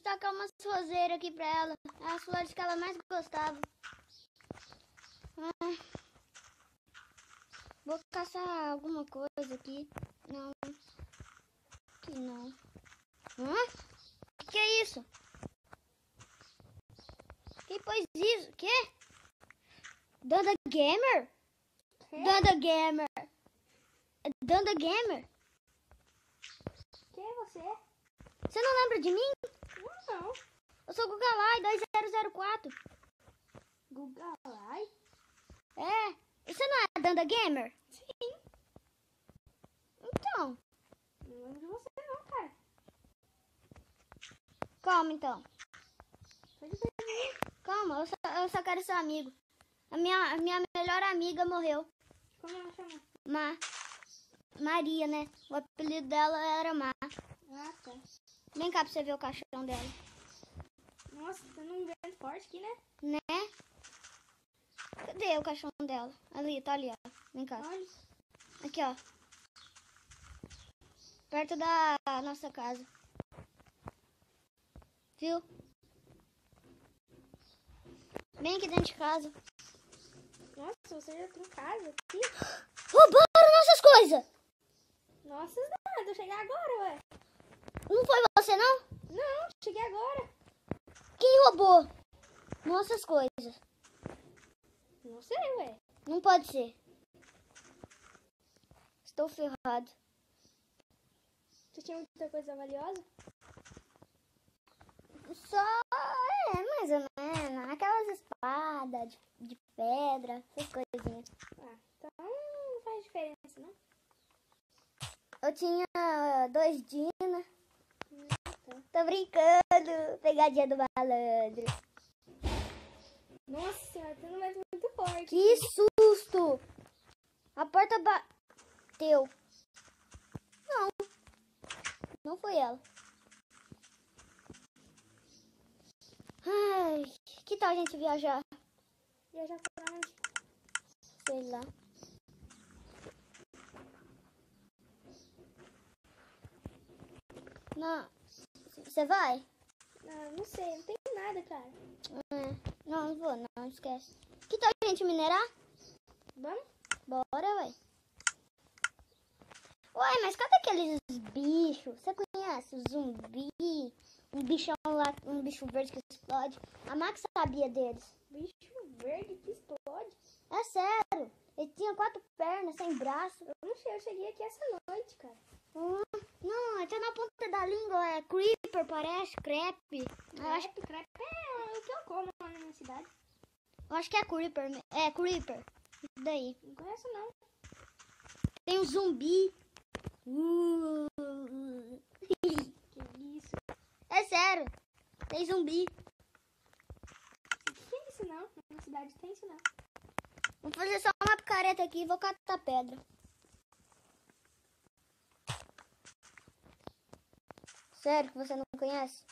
tacar umas roseiras aqui pra ela. As flores que ela mais gostava. Vou caçar alguma coisa aqui. Não. Aqui não. Que é isso? Quem pôs isso? Que? Danda Gamer? Danda Gamer. Danda Gamer? Quem é você? Você não lembra de mim? Não. Eu sou Gugalai 2004. Gugalai? É. Você não é Danda Gamer? Sim. Então. Não lembro de você não, cara. Calma então. Pode ver. Calma, eu só quero ser amigo. A minha melhor amiga morreu. Como ela chama? Maria, né? O apelido dela era Má. Ah, tá. Vem cá pra você ver o caixão dela. Nossa, tá num vento forte aqui, né? Né? Cadê o caixão dela? Ali, tá ali, ó. Vem cá. Olha. Aqui, ó. Perto da nossa casa. Viu? Vem aqui dentro de casa. Nossa, você já tem casa aqui? Roubaram nossas coisas! Nossa, nada, eu cheguei agora, ué. Não foi você, não? Não, cheguei agora. Quem roubou nossas coisas? Não sei, ué. Não pode ser. Estou ferrado. Você tinha muita coisa valiosa? Só mais ou menos. Aquelas espadas de pedra, essas coisinhas. Ah, então não faz diferença, não? Eu tinha 2 Dina. Tá. Tô brincando. Pegadinha do malandro. Nossa senhora, tá num vento muito forte. Que susto! A porta bateu. Não. Não foi ela. Ai, que tal a gente viajar? Viajar pra onde? Sei lá. Não. Você vai? Não sei, não tem nada, cara. Não vou, não, esquece. Que tal a gente minerar? Vamos? Bora, ué. Ué, mas cadê aqueles bichos? Você conhece o zumbi? Um bichão lá, um bicho verde que explode. A Max sabia deles. Bicho verde que explode? É sério. Ele tinha 4 pernas, sem braço. Eu não sei, eu cheguei aqui essa noite, cara. Não, até na ponta da língua é creeper, parece, crepe. Eu acho, Crepe é o que eu como lá na minha cidade. eu acho que é creeper. É creeper. Isso daí. Não conheço, não. Tem um zumbi. Que isso? É sério. Tem zumbi. Não tem isso, não. Na minha cidade tem isso, não. Vou fazer só uma picareta aqui e vou catar pedra. Sério que você não conhece?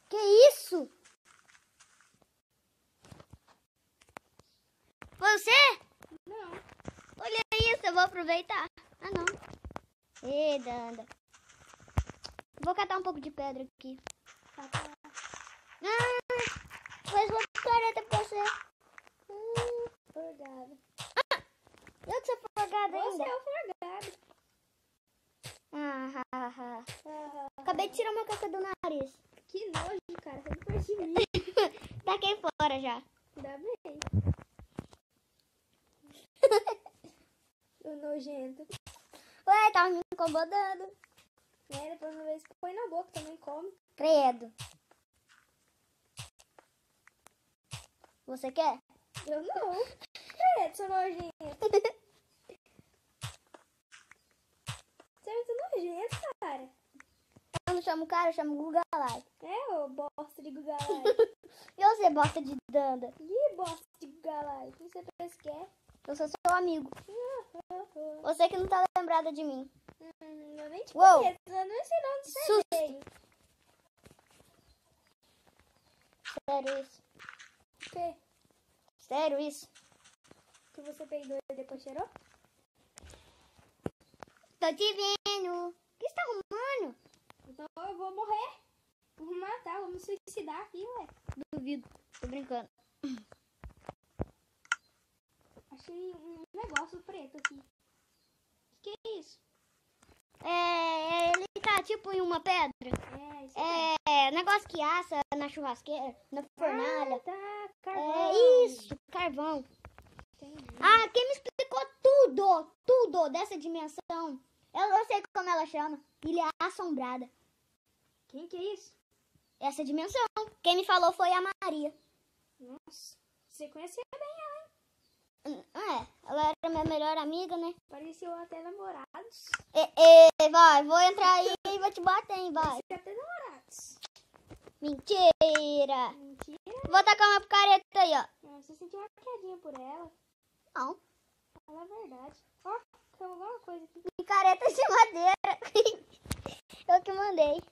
Que isso? Você? Não. Olha isso, eu vou aproveitar. Ah, não. Ê, Danda. Vou catar um pouco de pedra aqui. Tá. Faz uma picareta pra você. Forgado. Eu que sou forgada Você ainda. é o forgado. Acabei de tirar uma caca do nariz. Que nojo, cara. Sai depois de mim. Taquei fora já. Ainda bem. O nojento. Ué, tava me incomodando. Depois uma vez põe na boca, também come. Credo. Você quer? Eu não. Seu nojento. Você é muito nojento, cara. Eu não chamo cara, eu chamo Gugalai. Ô bosta de Gugalai. E você, bosta de Danda? Que bosta de Gugalai. Quem você pensa que é? Eu sou seu amigo. Você que não tá lembrada de mim. Eu nem te Uou. conheço. Eu não sei não de você Susto. veio. Sério isso? O quê? Sério isso? Que você peidou e depois cheirou? Tô te vendo. O que você tá arrumando? Eu Então eu vou morrer. Vou me matar, vou me suicidar aqui, ué. Duvido. Tô brincando. Achei um negócio preto aqui. Que é isso? Ele tá tipo em uma pedra. Isso é. Negócio que assa na churrasqueira, na fornalha. Tá, carvão. É isso, carvão. Entendi. Ah, quem me explicou tudo dessa dimensão. Eu sei como ela chama. Ilha Assombrada. Quem que é isso? Essa dimensão. Quem me falou foi a Maria. Nossa, você conhecia bem ela, hein? Ela era minha melhor amiga, né? Pareceu até namorados. Vai, vou entrar aí e vou te bater, hein, vai. Parecia até namorados. Mentira. Mentira. Vou tacar uma picareta aí, ó. Você sentiu uma quedinha por ela. Não, Fala a verdade. Ó, caiu alguma coisa aqui. picareta de madeira. Eu que mandei.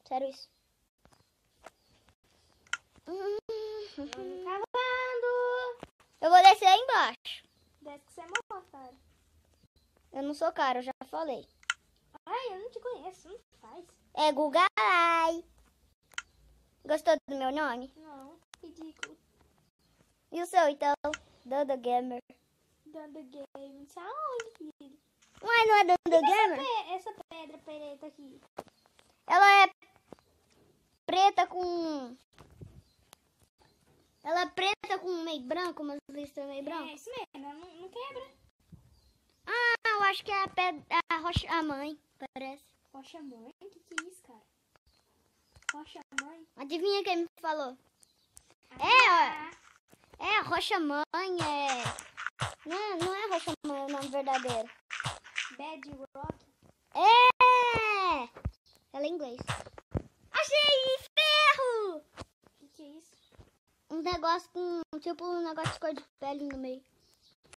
Sério isso. Cavando. Eu vou descer aí embaixo. Desce que você é mó, cara. Eu não sou cara, eu já falei. Ai, eu não te conheço, não faz. É Gugalai. Gostou do meu nome? Não, ridículo. E o seu, então? Dodo Gamer. Dando games. Aonde, filho? Uai, não é Dodo Gamer? Essa pedra preta aqui. Ela é preta com... Ela é preta com meio branco, umas listas meio branco. É isso mesmo, ela não quebra. Ah, eu acho que é a pedra, a rocha, a mãe, parece. Rocha mãe? O que é isso, cara? Rocha mãe? Adivinha quem me falou? Ah, É a rocha mãe, Não é rocha mãe o nome verdadeiro. Bedrock. É! Ela é inglês. Achei ferro! O que é isso? Um negócio com, tipo um negócio de cor de pele no meio.